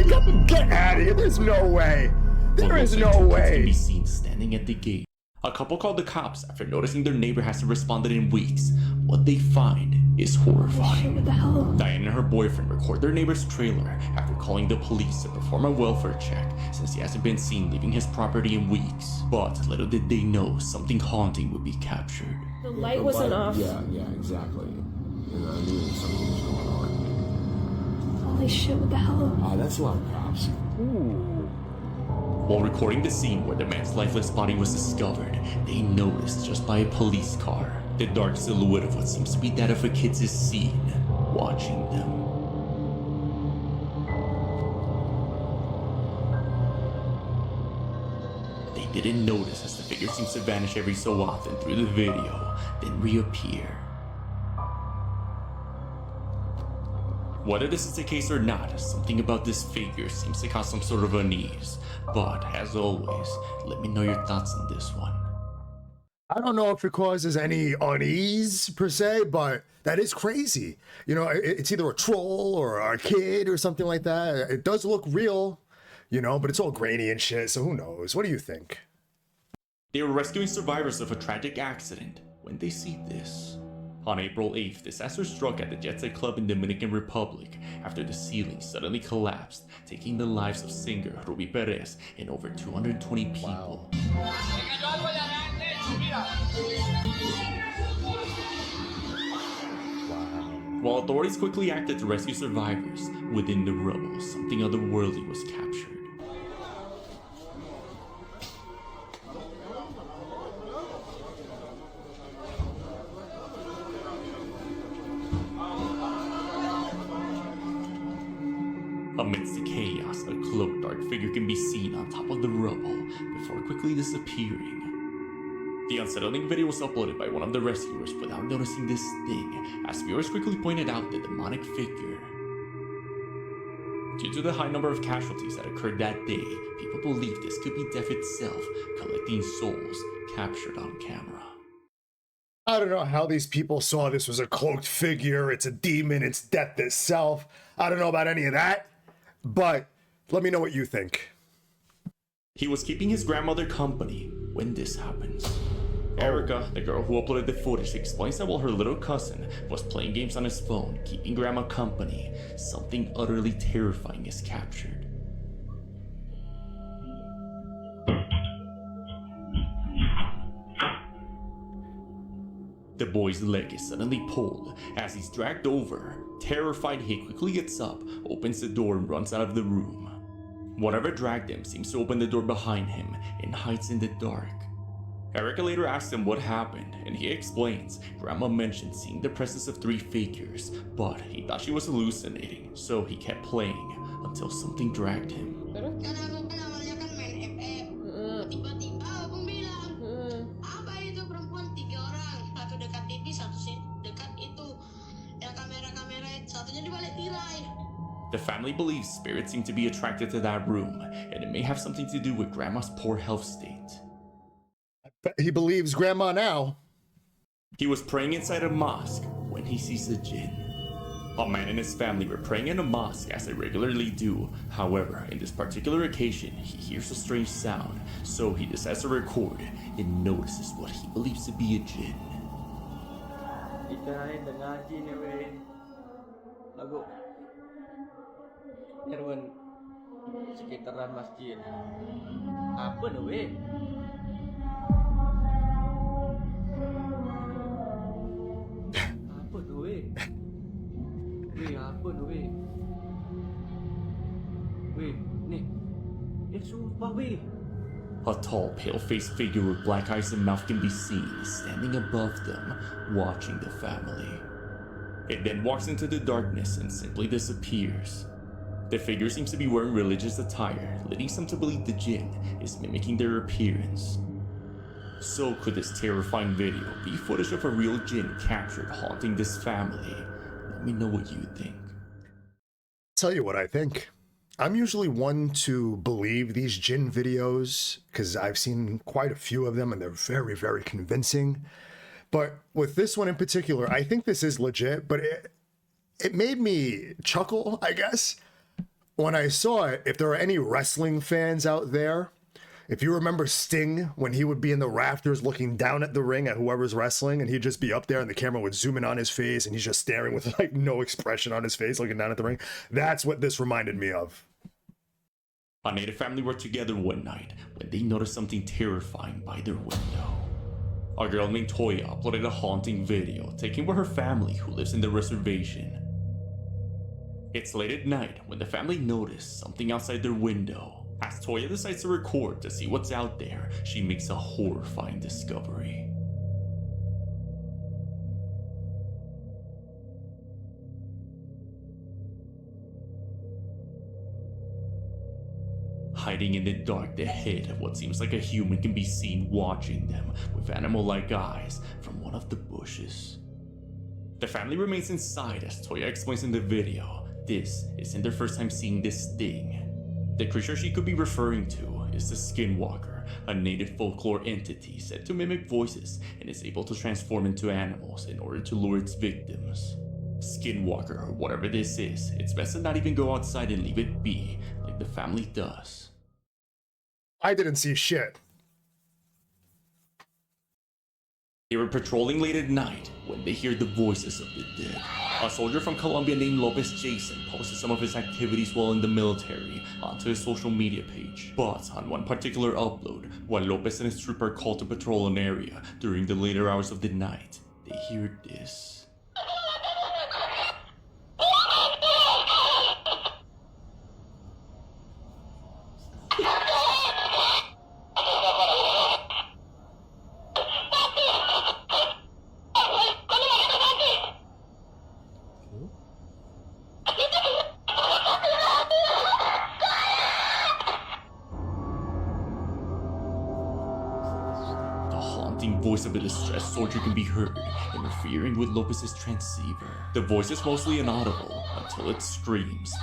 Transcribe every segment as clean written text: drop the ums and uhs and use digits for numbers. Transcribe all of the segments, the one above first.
way. Get out of here. There's no way. There is no way. Can be seen standing at the gate. A couple called the cops after noticing their neighbor hasn't responded in weeks. What they find is horrifying. What the hell? Diane and her boyfriend record their neighbor's trailer after calling the police to perform a welfare check since he hasn't been seen leaving his property in weeks. But little did they know something haunting would be captured. The light wasn't off. Yeah, exactly. You know, I knew something was going on. Holy shit, what the hell? That's a lot of cops. Ooh. While recording the scene where the man's lifeless body was discovered, they noticed just by a police car the dark silhouette of what seems to be that of a kid is seen watching them. They didn't notice as the figure seems to vanish every so often through the video, then reappear. Whether this is the case or not, something about this figure seems to cause some sort of unease. But, as always, let me know your thoughts on this one. I don't know if it causes any unease per se, but that is crazy. You know, it's either a troll or a kid or something like that. It does look real, you know, but it's all grainy and shit, so who knows? What do you think? They were rescuing survivors of a tragic accident when they see this. On April 8th, disaster struck at the Jet Set Club in Dominican Republic after the ceiling suddenly collapsed, taking the lives of singer Ruby Perez and over 220 people. While authorities quickly acted to rescue survivors, within the rubble, something otherworldly was captured. Amidst the chaos, a cloaked dark figure can be seen on top of the rubble before quickly disappearing. The unsettling video was uploaded by one of the rescuers without noticing this thing, as viewers quickly pointed out the demonic figure. Due to the high number of casualties that occurred that day, people believe this could be death itself, collecting souls captured on camera. I don't know how these people saw this was a cloaked figure, it's a demon, it's death itself. I don't know about any of that. But let me know what you think. He was keeping his grandmother company when this happens. Erica, the girl who uploaded the footage, explains that while her little cousin was playing games on his phone, keeping grandma company, something utterly terrifying is captured. The boy's leg is suddenly pulled as he's dragged over. Terrified, he quickly gets up, opens the door, and runs out of the room. Whatever dragged him seems to open the door behind him and hides in the dark. Erica later asks him what happened, and he explains Grandma mentioned seeing the presence of 3 figures, but he thought she was hallucinating, so he kept playing until something dragged him. The family believes spirits seem to be attracted to that room, and it may have something to do with Grandma's poor health state. He believes grandma now. He was praying inside a mosque when he sees a jinn. A man and his family were praying in a mosque as they regularly do. However, in this particular occasion, he hears a strange sound, so he decides to record and notices what he believes to be a jinn. Erwan sekitaran masjid. Apa tu weh? Apa tu weh? Weh, apa tu weh? Weh, ni. Sumpah weh. A tall, pale-faced figure with black eyes and mouth can be seen standing above them, watching the family. It then walks into the darkness and simply disappears. The figure seems to be wearing religious attire, leading some to believe the jinn is mimicking their appearance. So could this terrifying video be footage of a real jinn captured haunting this family? Let me know what you think. Tell you what I think. I'm usually one to believe these jinn videos because I've seen quite a few of them and they're very, very convincing. But with this one in particular, I think this is legit, but it made me chuckle, I guess, when I saw it, if there are any wrestling fans out there, if you remember Sting, when he would be in the rafters looking down at the ring at whoever's wrestling, and he'd just be up there and the camera would zoom in on his face and he's just staring with like no expression on his face looking down at the ring. That's what this reminded me of. A native family were together one night when they noticed something terrifying by their window. A girl named Toya uploaded a haunting video taken with her family who lives in the reservation. It's late at night when the family noticed something outside their window. As Toya decides to record to see what's out there, she makes a horrifying discovery. Hiding in the dark, the head of what seems like a human can be seen watching them with animal-like eyes from one of the bushes. The family remains inside as Toya explains in the video. This isn't their first time seeing this thing. The creature she could be referring to is the Skinwalker, a native folklore entity said to mimic voices and is able to transform into animals in order to lure its victims. Skinwalker, or whatever this is, it's best to not even go outside and leave it be, like the family does. I didn't see shit. They were patrolling late at night when they hear the voices of the dead. A soldier from Colombia named Lopez Jason posted some of his activities while in the military onto his social media page. But on one particular upload, while Lopez and his troop are called to patrol an area during the later hours of the night, they hear this. Voice of a distressed soldier can be heard, interfering with Lopez's transceiver. The voice is mostly inaudible until it screams,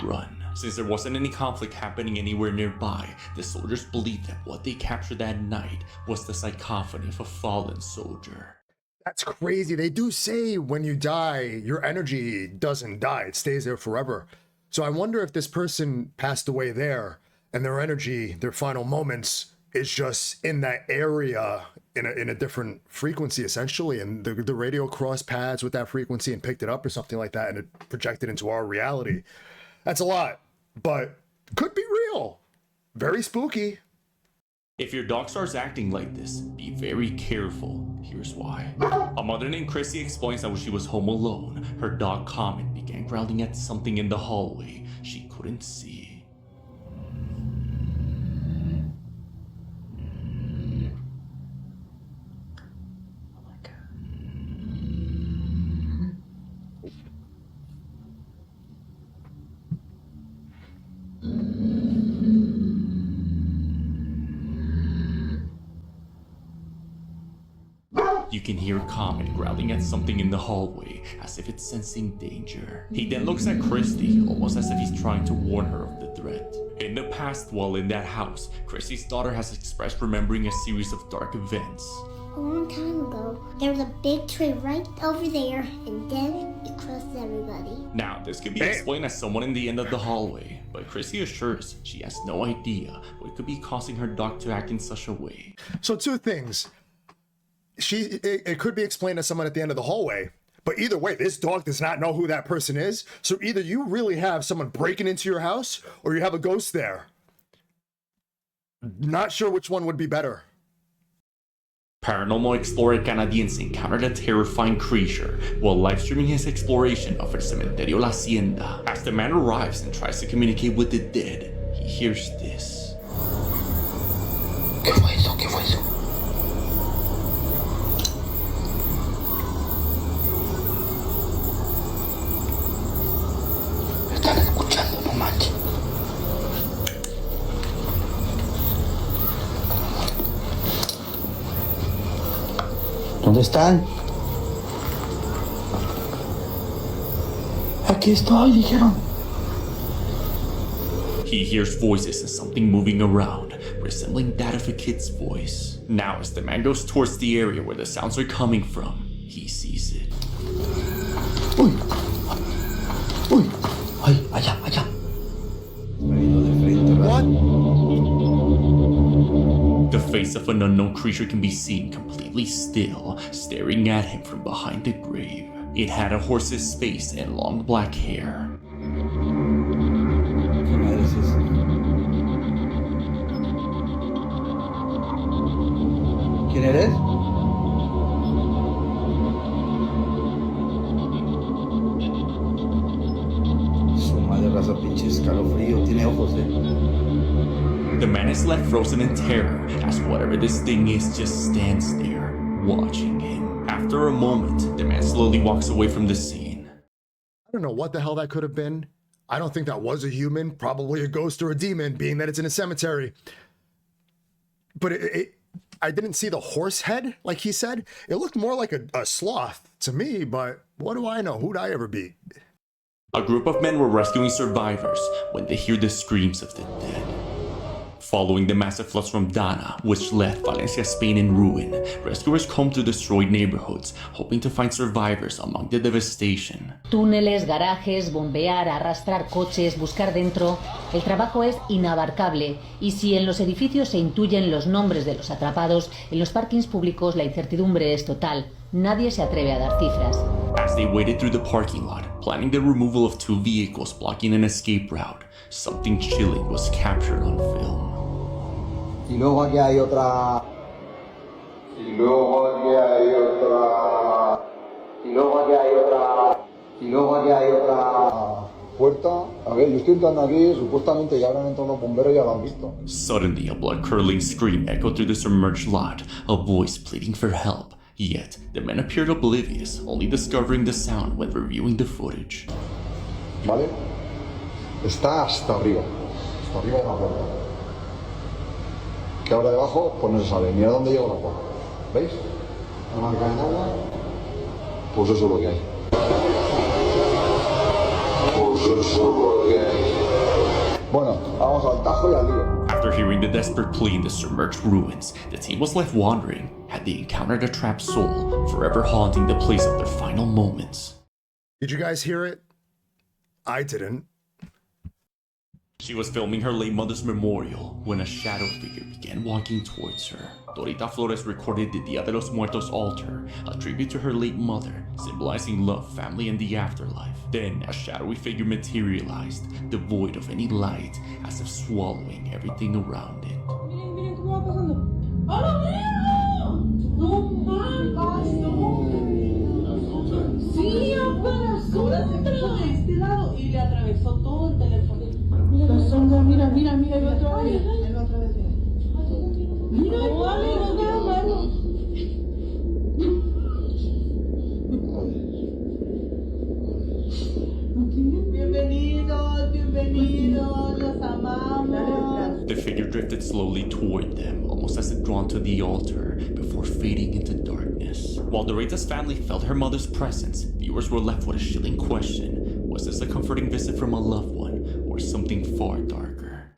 "Run." Since there wasn't any conflict happening anywhere nearby, the soldiers believed that what they captured that night was the cacophony of a fallen soldier. That's crazy. They do say when you die, your energy doesn't die. It stays there forever. So I wonder if this person passed away there and their energy, their final moments, is just in that area in a different frequency, essentially. And the radio crossed paths with that frequency and picked it up or something like that, and it projected into our reality. That's a lot, but could be real. Very spooky. If your dog starts acting like this, be very careful. Here's why. A mother named Chrissy explains that when she was home alone, her dog Comet began growling at something in the hallway she couldn't see. You can hear Comet growling at something in the hallway, as if it's sensing danger. He then looks at Christy, almost as if he's trying to warn her of the threat. In the past, while in that house, Christy's daughter has expressed remembering a series of dark events. A long time ago, there was a big tree right over there, and then it crushed everybody. Now, this could be explained as someone in the end of the hallway, but Christy assures she has no idea what could be causing her dog to act in such a way. So two things. It could be explained as someone at the end of the hallway, but either way, this dog does not know who that person is. So either you really have someone breaking into your house or you have a ghost there. Not sure which one would be better. Paranormal explorer canadiense encountered a terrifying creature while live streaming his exploration of el cementerio La Hacienda. As the man arrives and tries to communicate with the dead, he hears this. ¿Qué fue eso? ¿Qué fue eso? Están escuchando, no manches. ¿Dónde están? Aquí estoy, dijeron. He hears voices and something moving around, resembling that of a kid's voice. Now, as the man goes towards the area where the sounds are coming from, he sees it. Uy. Uy. Ay, allá, allá. What? The face of an unknown creature can be seen completely still, staring at him from behind the grave. It had a horse's face and long black hair. ¿Qué madre es eso? ¿Quién eres? Su madre raza pinche escalofrío. Tiene ojos, The man is left frozen in terror as whatever this thing is just stands there, watching him. After a moment, the man slowly walks away from the scene. I don't know what the hell that could have been. I don't think that was a human, probably a ghost or a demon, being that it's in a cemetery. But I didn't see the horse head, like he said. It looked more like a sloth to me, but what do I know? Who'd I ever be? A group of men were rescuing survivors when they hear the screams of the dead. Following the massive floods from Dana, which left Valencia, Spain in ruin, rescuers combed through destroyed neighborhoods, hoping to find survivors among the devastation. Túneles, garajes, bombear, arrastrar coches, buscar dentro. El trabajo es inabarcable y si en los edificios se intuyen los nombres de los atrapados, en los parkings públicos la incertidumbre es total. Nadie se atreve a dar cifras. As they waded through the parking lot, planning the removal of 2 vehicles blocking an escape route, something chilling was captured on film. Y luego aquí hay otra... Y luego aquí hay otra... Y luego aquí hay otra... Y luego aquí hay otra... Puerta. A ver, yo estoy entrando aquí, supuestamente ya habrán entrado los bomberos y ya lo han visto. Suddenly, a blood-curdling scream echoed through the submerged lot, a voice pleading for help. Yet, the men appeared oblivious, only discovering the sound when reviewing the footage. ¿Vale? Está hasta arriba. Hasta arriba de la puerta. Que ahora debajo, pues no se sabe. Mira dónde llega la puerta. ¿Veis? La marca en agua. Pues eso es lo que hay. Pues eso es lo que hay. Bueno, vamos al tajo y al lío. After hearing the desperate plea in the submerged ruins, the team was left wondering, had they encountered a trapped soul, forever haunting the place of their final moments? Did you guys hear it? I didn't. She was filming her late mother's memorial when a shadow figure began walking towards her. Dorita Flores recorded the Dia de los Muertos altar, a tribute to her late mother, symbolizing love, family, and the afterlife. Then, a shadowy figure materialized, devoid of any light, as if swallowing everything around it. Miren, miren cómo va pasando. ¡Hola, mira! ¡No mames! Sí, apenas ahora se puso de este lado y le atravesó todo el teléfono. Mira, mira, mira, ahí va otra vez. Ahí va otra vez. Mira, vale, no da mano. Bienvenidos, bienvenidos, los amamos. The figure drifted slowly toward them, almost as if drawn to the altar, before fading into darkness. While Dorita's family felt her mother's presence, viewers were left with a chilling question. Was this a comforting visit from a loved one, or something far darker?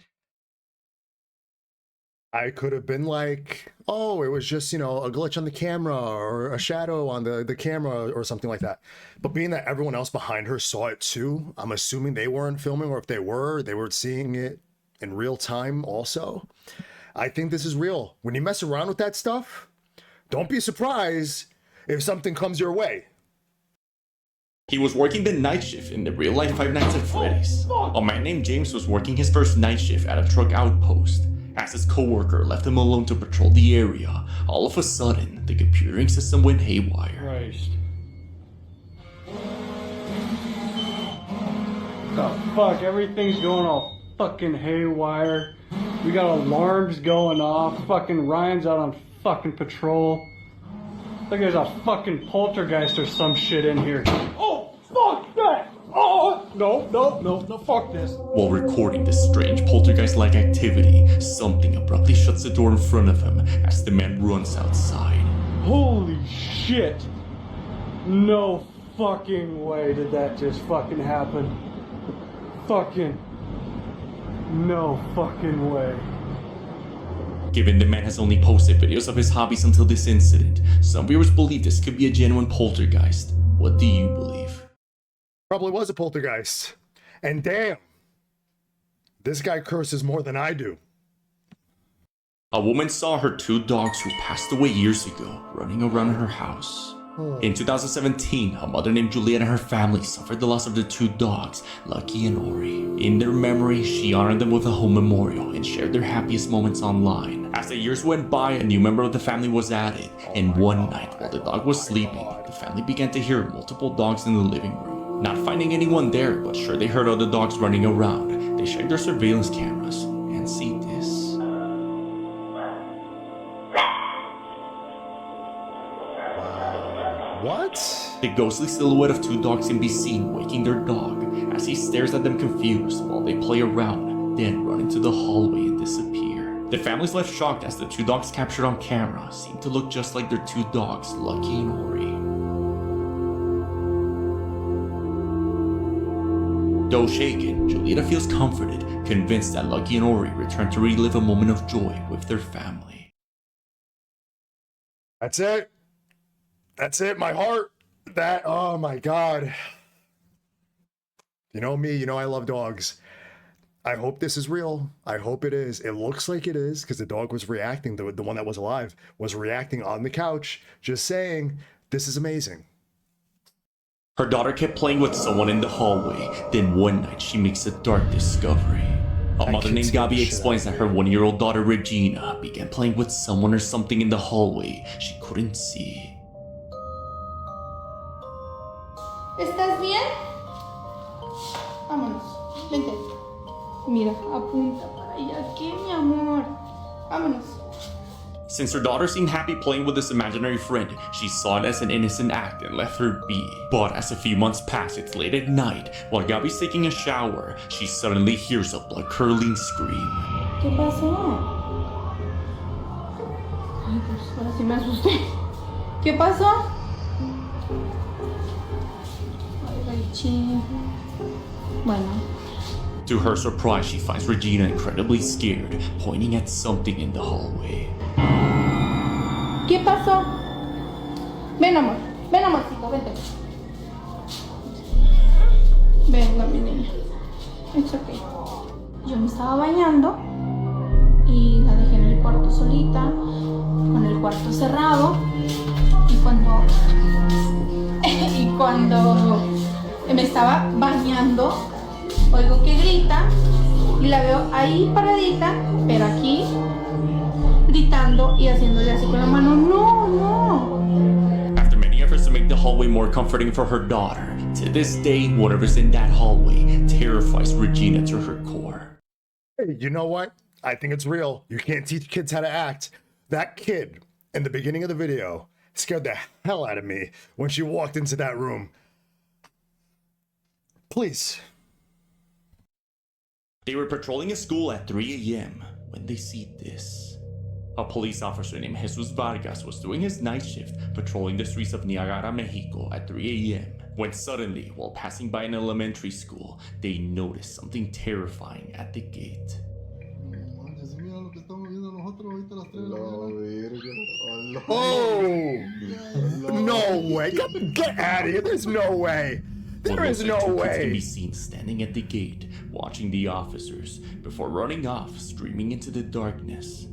I could have been like, oh, it was just, a glitch on the camera or a shadow on the camera or something like that. But being that everyone else behind her saw it too, I'm assuming they weren't filming, or if they were seeing it in real time also. I think this is real. When you mess around with that stuff, don't be surprised if something comes your way. He was working the night shift in the real-life Five Nights at Freddy's. A man named James was working his first night shift at a truck outpost. As his co-worker left him alone to patrol the area, all of a sudden, the computing system went haywire. Christ. The fuck? Everything's going all fucking haywire. We got alarms going off. Fucking Ryan's out on fucking patrol. Like there's a fucking poltergeist or some shit in here. Oh, fuck that! Oh, no, fuck this. While recording this strange poltergeist-like activity, something abruptly shuts the door in front of him as the man runs outside. Holy shit. No fucking way did that just fucking happen. Fucking. No fucking way. Given the man has only posted videos of his hobbies until this incident, some viewers believe this could be a genuine poltergeist. What do you believe? Probably was a poltergeist. And damn, This guy curses more than I do. A woman saw her 2 dogs who passed away years ago running around her house. In 2017, a mother named Juliet and her family suffered the loss of their 2 dogs, Lucky and Ori. In their memory, she honored them with a home memorial and shared their happiest moments online. As the years went by, a new member of the family was added, and one night while the dog was sleeping, the family began to hear multiple dogs in the living room. Not finding anyone there, but sure they heard other dogs running around, they checked their surveillance cameras and see this. What? The ghostly silhouette of 2 dogs can be seen waking their dog as he stares at them confused while they play around, then run into the hallway and disappear. The family's left shocked as the 2 dogs captured on camera seem to look just like their 2 dogs, Lucky and Ori. Though shaken, Julieta feels comforted, convinced that Lucky and Ori return to relive a moment of joy with their family. That's it. That's it. My heart. That, oh my God. You know me, you know I love dogs. I hope this is real. I hope it is. It looks like it is because the dog was reacting, the one that was alive was reacting on the couch, just saying, this is amazing. Her daughter kept playing with someone in the hallway, then one night she makes a dark discovery. A mother named Gabi explains that her 1-year-old daughter Regina began playing with someone or something in the hallway she couldn't see. ¿Estás bien? Vámonos, vente. Mira, apunta para allá. ¿Qué, mi amor? Vámonos. Since her daughter seemed happy playing with this imaginary friend, she saw it as an innocent act and left her be. But as a few months pass, it's late at night, while Gabi's taking a shower, she suddenly hears a blood-curdling scream. ¿Qué pasó? Ay, pues ahora sí me asusté. ¿Qué pasó? Bueno. To her surprise, she finds Regina incredibly scared, pointing at something in the hallway. ¿Qué pasó? Ven, amorcito, vente. Venga, mi niña. It's okay. Yo me estaba bañando y la dejé en el cuarto solita, con el cuarto cerrado, y cuando me estaba bañando, oigo que grita y la veo ahí paradita, pero aquí gritando y haciéndole así con la mano, no. After many efforts to make the hallway more comforting for her daughter, to this day, whatever's in that hallway terrifies Regina to her core. Hey, you know what? I think it's real. You can't teach kids how to act. That kid in the beginning of the video scared the hell out of me when she walked into that room. Please. They were patrolling a school at 3 a.m. when they see this. A police officer named Jesus Vargas was doing his night shift patrolling the streets of Niagara, Mexico at 3 a.m. when suddenly, while passing by an elementary school, they noticed something terrifying at the gate. Oh! No way. Get out of here. There's no way. There is no Two kids way. can be seen standing at the gate, watching the officers, before running off, screaming into the darkness.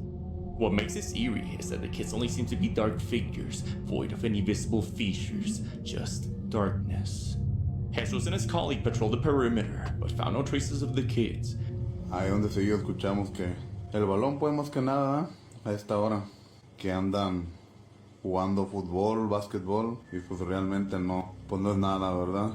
What makes this eerie is that the kids only seem to be dark figures, void of any visible features, just darkness. Jesus and his colleague patrolled the perimeter, but found no traces of the kids. Ahí donde seguido escuchamos que el balón pues más que nada a esta hora que andan jugando fútbol, básquetbol y pues realmente no, pues no es nada, ¿verdad?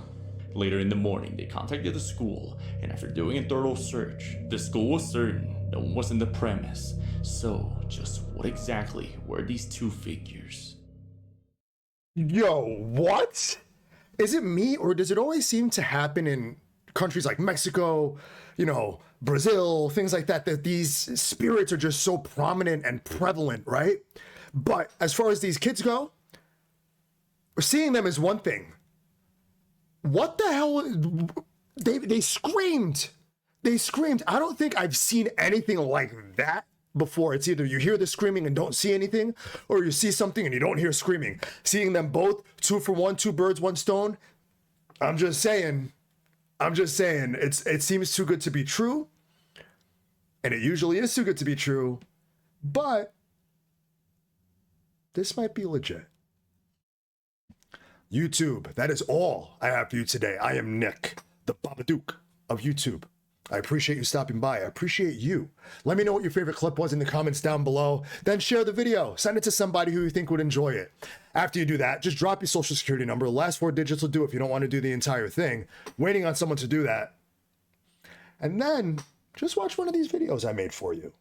Later in the morning, they contacted the school, and after doing a thorough search, the school was certain no one was in the premise. So, just what exactly were these 2 figures? Yo, what? Is it me, or does it always seem to happen in countries like Mexico, you know, Brazil, things like that, that these spirits are just so prominent and prevalent, right? But as far as these kids go, seeing them is one thing. What the hell? They screamed. They screamed. I don't think I've seen anything like that before. It's either you hear the screaming and don't see anything, or you see something and you don't hear screaming. Seeing them both, 2 for 1, 2 birds, 1 stone. I'm just saying, it seems too good to be true. And it usually is too good to be true, but this might be legit. YouTube, that is all I have for you today. I am Nick, the Babadook of YouTube. I appreciate you stopping by. I appreciate you. Let me know what your favorite clip was in the comments down below. Then share the video. Send it to somebody who you think would enjoy it. After you do that, just drop your social security number. The last 4 digits will do if you don't want to do the entire thing. Waiting on someone to do that. And then just watch one of these videos I made for you.